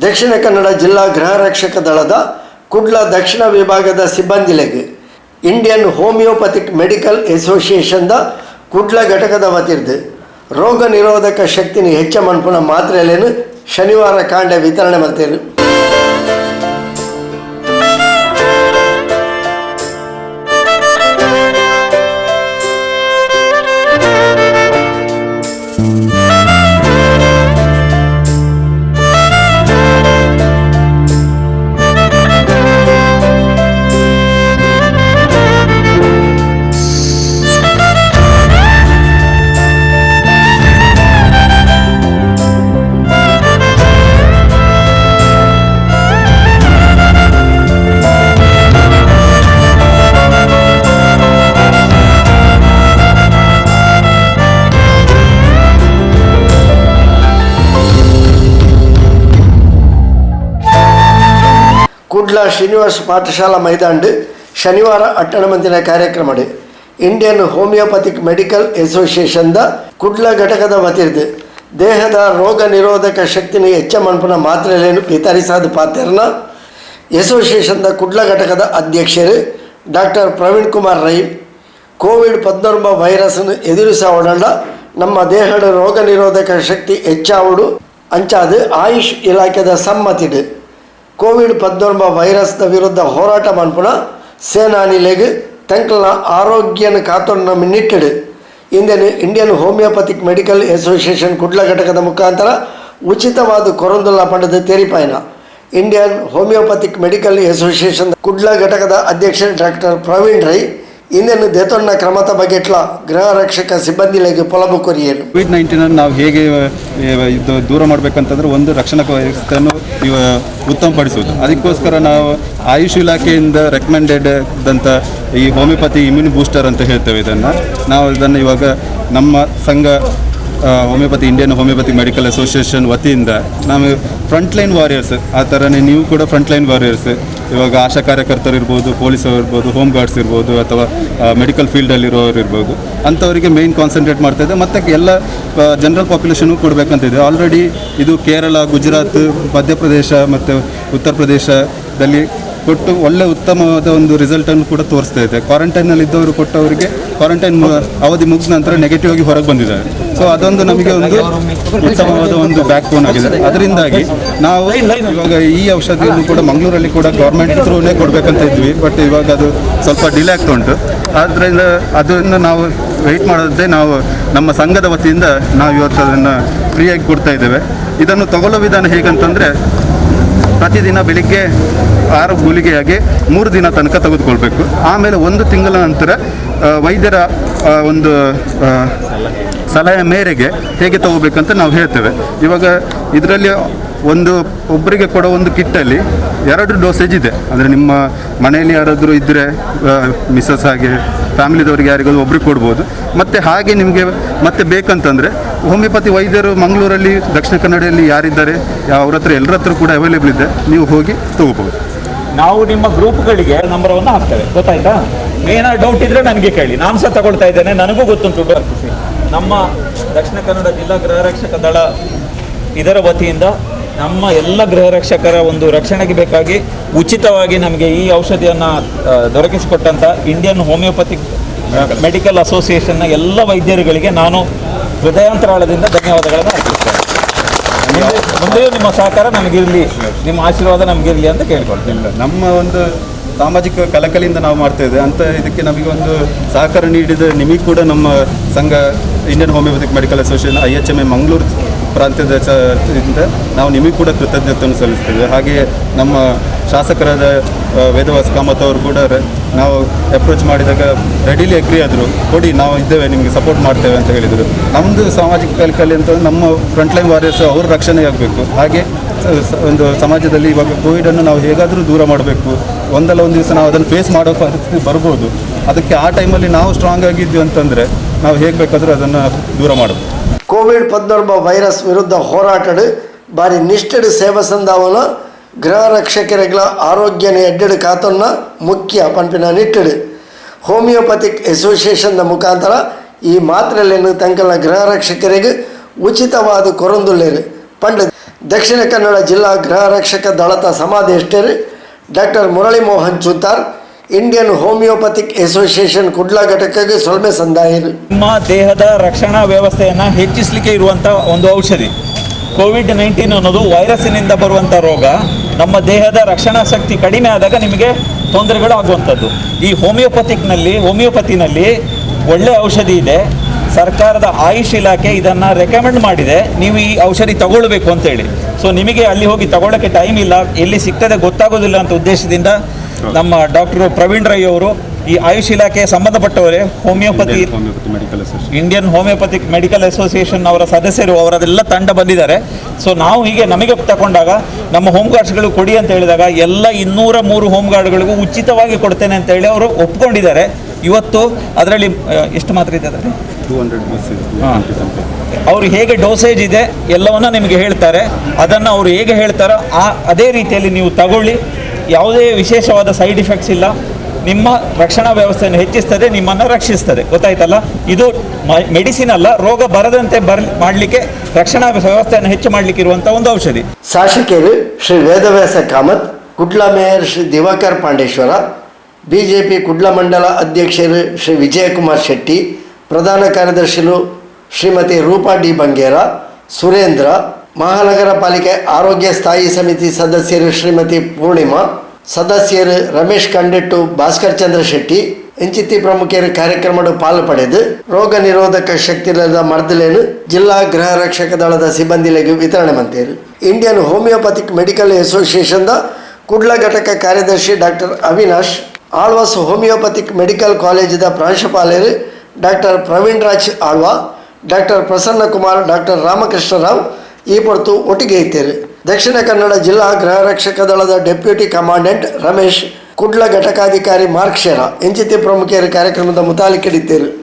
ದಕ್ಷಿಣ ಕನ್ನಡ ಜಿಲ್ಲಾ ಗೃಹ ರಕ್ಷಕ ದಳದ ಕುಡ್ಲ ದಕ್ಷಿಣ ವಿಭಾಗದ ಸಿಬ್ಬಂದಿಲೆಗೆ ಇಂಡಿಯನ್ ಹೋಮಿಯೋಪತಿಕ್ ಮೆಡಿಕಲ್ ಅಸೋಸಿಯೇಷನ್ದ ಕುಡ್ಲ ಘಟಕದ ವತಿರ್ದು ರೋಗ ನಿರೋಧಕ ಶಕ್ತಿನ ಹೆಚ್ಚ ಮನ್ಪುನ ಮಾತ್ರೆಯನ್ನು ಶನಿವಾರ ಕಾಂಡೆ ವಿತರಣೆ ಮಾಡ್ತೇವೆ. ಕುಡ್ಲ ಶ್ರೀನಿವಾಸ ಪಾಠಶಾಲಾ ಮೈದಾಂಡ್ ಶನಿವಾರ 8 ಮಂದಿನ ಕಾರ್ಯಕ್ರಮ ಇಂಡಿಯನ್ ಹೋಮಿಯೋಪತಿಕ್ ಮೆಡಿಕಲ್ ಅಸೋಸಿಯೇಷನ್ದ ಕುಡ್ಲ ಘಟಕದ ವತಿರ್ದು ದೇಹದ ರೋಗ ನಿರೋಧಕ ಶಕ್ತಿನ ಹೆಚ್ಚ ಮನ್ಪುನ ಮಾತ್ರೆಗಳನ್ನು ವಿತರಿಸಾದ ಪಾತ್ರನ ಅಸೋಸಿಯೇಷನ್ದ ಕುಡ್ಲ ಘಟಕದ ಅಧ್ಯಕ್ಷರು ಡಾಕ್ಟರ್ ಪ್ರವೀಣ್ ಕುಮಾರ್ ರೈ ಕೋವಿಡ್-19 ವೈರಸ್ನ ಎದುರಿಸಾವಡ ನಮ್ಮ ದೇಹದ ರೋಗ ನಿರೋಧಕ ಶಕ್ತಿ ಹೆಚ್ಚಾವಡು ಅಂಚಾದು ಆಯುಷ್ ಇಲಾಖೆದ ಸಮ್ಮತಿಡು ಕೋವಿಡ್-19 ವೈರಸ್ನ ವಿರುದ್ಧ ಹೋರಾಟ ಮನ್ಪುನ ಸೇನಾನಿಲೆಗೆ ತಂಕಲ್ನ ಆರೋಗ್ಯನ ಕಾತೊಂಡ ನಿಟ್ಟಿಡು ಇಂದಿನ Indian homeopathic medical association Kudla ಘಟಕದ ಮುಖಾಂತರ ಉಚಿತವಾದ ಕೊರಂದುಲ್ಲ ಪಂಡದ ತೆರಿಪಾಯಿನ Indian homeopathic medical association Kudla ಘಟಕದ ಅಧ್ಯಕ್ಷ ಡಾಕ್ಟರ್ ಪ್ರವೀಣ್ ರೈ ಇಂದಿನ ದೇತೊನ್ನ ಕ್ರಮದ ಬಗೆಟ್ಲ ಗೃಹ ರಕ್ಷಕ ಸಿಬ್ಬಂದಿಗಳಿಗೆ ಪೊಲಬು ಕೊರಿಯರು. ಕೋವಿಡ್-19 ನಾವು ಹೇಗೆ ಇದು ದೂರ ಮಾಡಬೇಕಂತಂದ್ರೆ ಒಂದು ರಕ್ಷಣಾ ವ್ಯವಸ್ಥೆಯನ್ನು ಉತ್ತಮಪಡಿಸುವುದು. ಅದಕ್ಕೋಸ್ಕರ ನಾವು ಆಯುಷ್ ಇಲಾಖೆಯಿಂದ ರೆಕಮೆಂಡೆಡ್ ಅಂತ ಈ ಹೋಮಿಯೋಪತಿ ಇಮ್ಯೂನ್ ಬೂಸ್ಟರ್ ಅಂತ ಹೇಳ್ತೇವೆ. ಇದನ್ನು ಇವಾಗ ನಮ್ಮ ಸಂಘ homeopathy Indian homeopathic medical association ವತಿಯಿಂದ ನಾವು ಫ್ರಂಟ್ಲೈನ್ ವಾರಿಯರ್ಸ್, ಆ ಥರನೇ ನೀವು ಕೂಡ ಫ್ರಂಟ್ಲೈನ್ ವಾರಿಯರ್ಸ್, ಇವಾಗ ಆಶಾ ಕಾರ್ಯಕರ್ತರು ಇರ್ಬೋದು, ಪೊಲೀಸರು ಇರ್ಬೋದು, ಹೋಮ್ ಗಾರ್ಡ್ಸ್ ಇರ್ಬೋದು, ಅಥವಾ ಮೆಡಿಕಲ್ ಫೀಲ್ಡಲ್ಲಿರೋರು ಇರ್ಬೋದು, ಅಂಥವರಿಗೆ ಮೇಯ್ನ್ ಕಾನ್ಸಂಟ್ರೇಟ್ ಮಾಡ್ತಾಯಿದೆ. ಮತ್ತು ಎಲ್ಲ ಜನರಲ್ ಪಾಪ್ಯುಲೇಷನು ಕೊಡಬೇಕಂತಿದೆ. ಆಲ್ರೆಡಿ ಇದು ಕೇರಳ, ಗುಜರಾತ್, ಮಧ್ಯಪ್ರದೇಶ ಮತ್ತು ಉತ್ತರ ಪ್ರದೇಶದಲ್ಲಿ ಕೊಟ್ಟು ಒಳ್ಳೆ ಉತ್ತಮವಾದ ಒಂದು ರಿಸಲ್ಟನ್ನು ಕೂಡ ತೋರಿಸ್ತಾ ಇದೆ. ಕ್ವಾರಂಟೈನಲ್ಲಿದ್ದವರು ಕೊಟ್ಟವರಿಗೆ ಕ್ವಾರಂಟೈನ್ ಅವಧಿ ಮುಗಿದ ನಂತರ ನೆಗೆಟಿವ್ ಆಗಿ ಹೊರಗೆ ಬಂದಿದ್ದಾರೆ. ಸೊ ಅದೊಂದು ನಮಗೆ ಒಂದು ಉತ್ತಮವಾದ ಒಂದು ಬ್ಯಾಕ್ ಬೋನ್ ಆಗಿದೆ. ಅದರಿಂದಾಗಿ ನಾವು ಇವಾಗ ಈ ಔಷಧಿಯನ್ನು ಕೂಡ ಮಂಗಳೂರಲ್ಲಿ ಕೂಡ ಗೌರ್ಮೆಂಟ್ ಥ್ರೂನೇ ಕೊಡಬೇಕಂತ ಇದ್ವಿ, ಬಟ್ ಇವಾಗ ಅದು ಸ್ವಲ್ಪ ಡಿಲೇ ಆಗ್ತಾ ಉಂಟು. ಆದ್ದರಿಂದ ಅದನ್ನು ನಾವು ವೆಯ್ಟ್ ಮಾಡದೆ ನಾವು ನಮ್ಮ ಸಂಘದ ವತಿಯಿಂದ ನಾವು ಇವತ್ತು ಅದನ್ನು ಫ್ರೀಯಾಗಿ ಕೊಡ್ತಾ ಇದ್ದೇವೆ. ಇದನ್ನು ತಗೊಳ್ಳೋ ವಿಧಾನ ಹೇಗಂತಂದರೆ, ಪ್ರತಿದಿನ ಬೆಳಿಗ್ಗೆ 6 ಗುಳಿಗೆಯಾಗಿ 3 ದಿನ ತನಕ ತೆಗೆದುಕೊಳ್ಬೇಕು. ಆಮೇಲೆ 1 ತಿಂಗಳ ನಂತರ ವೈದ್ಯರ ಒಂದು ಸಲಹೆ ಮೇರೆಗೆ ಹೇಗೆ ತಗೋಬೇಕಂತ ನಾವು ಹೇಳ್ತೇವೆ. ಇವಾಗ ಇದರಲ್ಲಿ ಒಬ್ಬರಿಗೆ ಕೊಡೋ ಒಂದು ಕಿಟ್ಟಲ್ಲಿ 2 ಡೋಸೇಜ್ ಇದೆ. ಅಂದರೆ ನಿಮ್ಮ ಮನೆಯಲ್ಲಿ ಯಾರಾದರೂ ಇದ್ದರೆ ಮಿಸ್ಸಸ್ ಹಾಗೆ ಫ್ಯಾಮಿಲಿದವ್ರಿಗೆ ಯಾರಿಗಾದ್ರು ಒಬ್ರಿಗೆ ಕೊಡ್ಬೋದು. ಮತ್ತು ಹಾಗೆ ನಿಮಗೆ ಮತ್ತೆ ಬೇಕಂತಂದರೆ ಹೋಮಿಯೋಪತಿ ವೈದ್ಯರು ಮಂಗಳೂರಲ್ಲಿ, ದಕ್ಷಿಣ ಕನ್ನಡದಲ್ಲಿ ಯಾರಿದ್ದಾರೆ ಅವ್ರ ಹತ್ರ ಎಲ್ಲರ ಹತ್ರ ಕೂಡ ಅವೈಲೇಬಲ್ ಇದೆ, ನೀವು ಹೋಗಿ ತಗೋಬೋದು. ನಾವು ನಿಮ್ಮ ಗ್ರೂಪ್ಗಳಿಗೆ ನಂಬರನ್ನು ಹಾಕ್ತೇವೆ, ಗೊತ್ತಾಯ್ತಾ? ಏನಾದ್ರು ಡೌಟ್ ಇದ್ದರೆ ನನಗೆ ಕೇಳಿ, ನಾನು ಸಹ ತಗೊಳ್ತಾ ಇದ್ದೇನೆ, ನನಗೂ ಗೊತ್ತುಂಟು. ನಮ್ಮ ದಕ್ಷಿಣ ಕನ್ನಡ ಜಿಲ್ಲಾ ಗೃಹ ರಕ್ಷಕ ದಳ ಇದರ ವತಿಯಿಂದ ನಮ್ಮ ಎಲ್ಲ ಗೃಹ ರಕ್ಷಕರ ಒಂದು ರಕ್ಷಣೆಗೆ ಬೇಕಾಗಿ ಉಚಿತವಾಗಿ ನಮಗೆ ಈ ಔಷಧಿಯನ್ನು ದೊರಕಿಸಿಕೊಟ್ಟಂಥ ಇಂಡಿಯನ್ ಹೋಮಿಯೋಪತಿಕ್ ಮೆಡಿಕಲ್ ಅಸೋಸಿಯೇಷನ್ನ ಎಲ್ಲ ವೈದ್ಯರುಗಳಿಗೆ ನಾನು ಹೃದಯಾಂತರಾಳದಿಂದ ಧನ್ಯವಾದಗಳನ್ನು ಅರ್ಪಿಸ್ತೇನೆ. ಮುಂದೆಯೂ ನಿಮ್ಮ ಸಹಕಾರ ನಮಗಿರಲಿ, ನಿಮ್ಮ ಆಶೀರ್ವಾದ ನಮಗಿರಲಿ ಅಂತ ಕೇಳ್ಕೊಳ್ತೀನಿ. ನಮ್ಮ ಒಂದು ಸಾಮಾಜಿಕ ಕಳಕಳಿಯಿಂದ ನಾವು ಮಾಡ್ತಾಯಿದ್ದೇವೆ ಅಂತ ಇದಕ್ಕೆ ನಮಗೆ ಒಂದು ಸಹಕಾರ ನೀಡಿದ ನಿಮಗೆ ಕೂಡ ನಮ್ಮ ಸಂಘ Indian homeopathic medical association IHMA Mangaluru ಪ್ರಾಂತ್ಯದ ನಾವು ನಿಮಗೆ ಕೂಡ ಕೃತಜ್ಞತೆಯನ್ನು ಸಲ್ಲಿಸ್ತೇವೆ. ಹಾಗೆಯೇ ನಮ್ಮ ಶಾಸಕರಾದ ವೇದವಾಸ್ ಕಾಮತ್ ಅವರು ಕೂಡ ನಾವು ಅಪ್ರೋಚ್ ಮಾಡಿದಾಗ ರೆಡಿಲಿ ಅಗ್ರಿ ಆದರು, ಕೊಡಿ ನಾವು ಇದ್ದೇವೆ, ನಿಮಗೆ ಸಪೋರ್ಟ್ ಮಾಡ್ತೇವೆ ಅಂತ ಹೇಳಿದರು. ನಮ್ಮದು ಸಾಮಾಜಿಕ ಕಳಕಳಿ ಅಂತ ನಮ್ಮ ಫ್ರಂಟ್ಲೈನ್ ವಾರಿಯರ್ಸ್ ಅವ್ರ ರಕ್ಷಣೆ ಆಗಬೇಕು. ಹಾಗೆ ಒಂದು ಸಮಾಜದಲ್ಲಿ ಇವಾಗ ಕೋವಿಡನ್ನು ನಾವು ಹೇಗಾದರೂ ದೂರ ಮಾಡಬೇಕು. ಒಂದಲ್ಲ ಒಂದು ದಿವಸ ನಾವು ಅದನ್ನು ಫೇಸ್ ಮಾಡೋ ಪರಿಸ್ಥಿತಿ ಬರ್ಬೋದು. ಅದಕ್ಕೆ ಆ ಟೈಮಲ್ಲಿ ನಾವು ಸ್ಟ್ರಾಂಗ್ ಆಗಿದ್ವಿ ಅಂತಂದರೆ ನಾವು ಹೇಗೆ ಬೇಕಾದರೂ ಅದನ್ನು ದೂರ ಮಾಡಬೇಕು. ಕೋವಿಡ್-19 ವೈರಸ್ ವಿರುದ್ಧ ಹೋರಾಟಡು ಬಾರಿ ನಿಷ್ಠೆಡು ಸೇವೆ ಸಂದಾವನ ಗೃಹ ರಕ್ಷಕರುಗಳ ಆರೋಗ್ಯನ ಎಡ್ಡೆಡು ಕಾತೊನ್ನ ಮುಖ್ಯ ಪಂಪಿನ ನಿಟ್ಟೆಡು ಹೋಮಿಯೋಪತಿಕ್ ಅಸೋಸಿಯೇಷನ್ ಮುಖಾಂತರ ಈ ಮಾತ್ರೆಯನ್ನು ತಂಕಲ್ನ ಗೃಹ ರಕ್ಷಕರಿಗೆ ಉಚಿತವಾದ ಕೊರಂದುಲ್ಲೇರು ಪಂಡ ದಕ್ಷಿಣ ಕನ್ನಡ ಜಿಲ್ಲಾ ಗೃಹ ರಕ್ಷಕ ದಳದ ಸಮಾದೇಷ್ಟರು doctor Murali Mohan Chuthar Indian homeopathic association Kudla ಘಟಕಕ್ಕೆ ಸೊಲ್ಮೆ ಸಂದಾಯರು. ನಿಮ್ಮ ದೇಹದ ರಕ್ಷಣಾ ವ್ಯವಸ್ಥೆಯನ್ನು ಹೆಚ್ಚಿಸಲಿಕ್ಕೆ ಇರುವಂಥ ಒಂದು ಔಷಧಿ. ಕೋವಿಡ್-19 ಅನ್ನೋದು ವೈರಸ್ಸಿನಿಂದ ಬರುವಂಥ ರೋಗ. ನಮ್ಮ ದೇಹದ ರಕ್ಷಣಾ ಶಕ್ತಿ ಕಡಿಮೆ ಆದಾಗ ನಿಮಗೆ ತೊಂದರೆಗಳಾಗುವಂಥದ್ದು. ಈ ಹೋಮಿಯೋಪತಿನಲ್ಲಿ ಒಳ್ಳೆಯ ಔಷಧಿ ಇದೆ. ಸರ್ಕಾರದ ಆಯುಷ್ ಇಲಾಖೆ ಇದನ್ನು ರೆಕಮೆಂಡ್ ಮಾಡಿದೆ, ನೀವು ಈ ಔಷಧಿ ತಗೊಳ್ಬೇಕು ಅಂತೇಳಿ. ಸೊ ನಿಮಗೆ ಅಲ್ಲಿ ಹೋಗಿ ತಗೊಳ್ಳೋಕ್ಕೆ ಟೈಮ್ ಇಲ್ಲ, ಎಲ್ಲಿ ಸಿಗ್ತದೆ ಗೊತ್ತಾಗೋದಿಲ್ಲ ಅಂತ ಉದ್ದೇಶದಿಂದ ನಮ್ಮ ಡಾಕ್ಟರ್ ಪ್ರವೀಣ್ ರೈ ಅವರು ಈ ಆಯುಷ್ ಇಲಾಖೆಯ ಸಂಬಂಧಪಟ್ಟವರೇ ಇಂಡಿಯನ್ ಹೋಮಿಯೋಪತಿಕ್ ಮೆಡಿಕಲ್ ಅಸೋಸಿಯೇಷನ್ ಅವರ ಸದಸ್ಯರು ಅವರದೆಲ್ಲ ತಂಡ ಬಂದಿದ್ದಾರೆ. ಸೊ ನಾವು ಹೀಗೆ ನಮಗೆ ತಗೊಂಡಾಗ ನಮ್ಮ ಹೋಮ್ ಗಾರ್ಡ್ಸ್ಗಳು ಕೊಡಿ ಅಂತ ಹೇಳಿದಾಗ ಎಲ್ಲ 203 ಹೋಮ್ ಗಾರ್ಡ್ಗಳಿಗೂ ಉಚಿತವಾಗಿ ಕೊಡ್ತೇನೆ ಅಂತ ಹೇಳಿ ಅವರು ಒಪ್ಕೊಂಡಿದ್ದಾರೆ. ಇವತ್ತು ಅದರಲ್ಲಿ ಎಷ್ಟು ಮಾತ್ರ ಇದೆ ಅದರಲ್ಲಿ 200 ಅವರು ಹೇಗೆ ಡೋಸೇಜ್ ಇದೆ ಎಲ್ಲವನ್ನ ನಿಮಗೆ ಹೇಳ್ತಾರೆ. ಅದನ್ನು ಅವರು ಹೇಗೆ ಹೇಳ್ತಾರೋ ಅದೇ ರೀತಿಯಲ್ಲಿ ನೀವು ತಗೊಳ್ಳಿ. ಯಾವುದೇ ವಿಶೇಷವಾದ ಸೈಡ್ ಇಫೆಕ್ಟ್ಸ್ ಇಲ್ಲ. ನಿಮ್ಮ ರಕ್ಷಣಾ ವ್ಯವಸ್ಥೆಯನ್ನು ಹೆಚ್ಚಿಸ್ತದೆ, ನಿಮ್ಮನ್ನು ರಕ್ಷಿಸ್ತದೆ. ಗೊತ್ತಾಯ್ತಲ್ಲ, ಇದು ಮೆಡಿಸಿನ್ ಅಲ್ಲ, ರೋಗ ಬರದಂತೆ ಮಾಡಲಿಕ್ಕೆ ರಕ್ಷಣಾ ವ್ಯವಸ್ಥೆಯನ್ನು ಹೆಚ್ಚು ಮಾಡಲಿಕ್ಕೆ ಇರುವಂಥ ಒಂದು ಔಷಧಿ. ಶಾಸಕರು ಶ್ರೀ ವೇದವ್ಯಾಸ ಕಾಮತ್, ಕುಡ್ಲ ಮೇಯರ್ ಶ್ರೀ ದಿವಾಕರ್ ಪಾಂಡೇಶ್ವರ, ಬಿಜೆಪಿ ಕುಡ್ಲ ಮಂಡಲ ಅಧ್ಯಕ್ಷರು ಶ್ರೀ ವಿಜಯಕುಮಾರ್ ಶೆಟ್ಟಿ, ಪ್ರಧಾನ ಕಾರ್ಯದರ್ಶಿಗಳು ಶ್ರೀಮತಿ ರೂಪಾ ಡಿ ಬಂಗೇರ, ಸುರೇಂದ್ರ, ಮಹಾನಗರ ಪಾಲಿಕೆ ಆರೋಗ್ಯ ಸ್ಥಾಯಿ ಸಮಿತಿ ಸದಸ್ಯರು ಶ್ರೀಮತಿ ಪೂರ್ಣಿಮಾ, ಸದಸ್ಯರು ರಮೇಶ್ ಕಂಡೆಟ್ಟು, ಭಾಸ್ಕರ್ ಚಂದ್ರ ಶೆಟ್ಟಿ ಇಂಚಿತಿ ಪ್ರಮುಖರು ಕಾರ್ಯಕ್ರಮದ ಪಾಲು ಪಡೆದು ರೋಗ ನಿರೋಧಕ ಶಕ್ತಿ ಇಲ್ಲದ ಮರ್ದಲೇನು ಜಿಲ್ಲಾ ಗೃಹ ರಕ್ಷಕ ದಳದ ಸಿಬ್ಬಂದಿಗಳಿಗೆ ವಿತರಣೆ ಮಾಡ್ತಾರೆ. ಇಂಡಿಯನ್ ಹೋಮಿಯೋಪತಿಕ್ ಮೆಡಿಕಲ್ ಅಸೋಸಿಯೇಷನ್ದ ಕುಡ್ಲ ಘಟಕ ಕಾರ್ಯದರ್ಶಿ doctor Avinash, Alva's homeopathic medical ಕಾಲೇಜಿದ ಪ್ರಾಂಶುಪಾಲರು doctor Praveen Raj Alva, doctor Prasanna Kumar, doctor Ramakrishna Rao ಈ ಹೊರತು ಒಟ್ಟಿಗೆ ಇದ್ದಾರೆ. ದಕ್ಷಿಣ ಕನ್ನಡ ಜಿಲ್ಲಾ ಗೃಹ ರಕ್ಷಕ ದಳದ ಡೆಪ್ಯೂಟಿ ಕಮಾಂಡೆಂಟ್ ರಮೇಶ್, ಕುಡ್ಲ ಘಟಕಾಧಿಕಾರಿ ಮಾರ್ಕ್ ಶೆರಾ ಇಂಚಿತಿ ಪ್ರಮುಖರು ಕಾರ್ಯಕ್ರಮದ ಮುತಾಲಿಕೆ ಹಿಡಿತಾರೆ.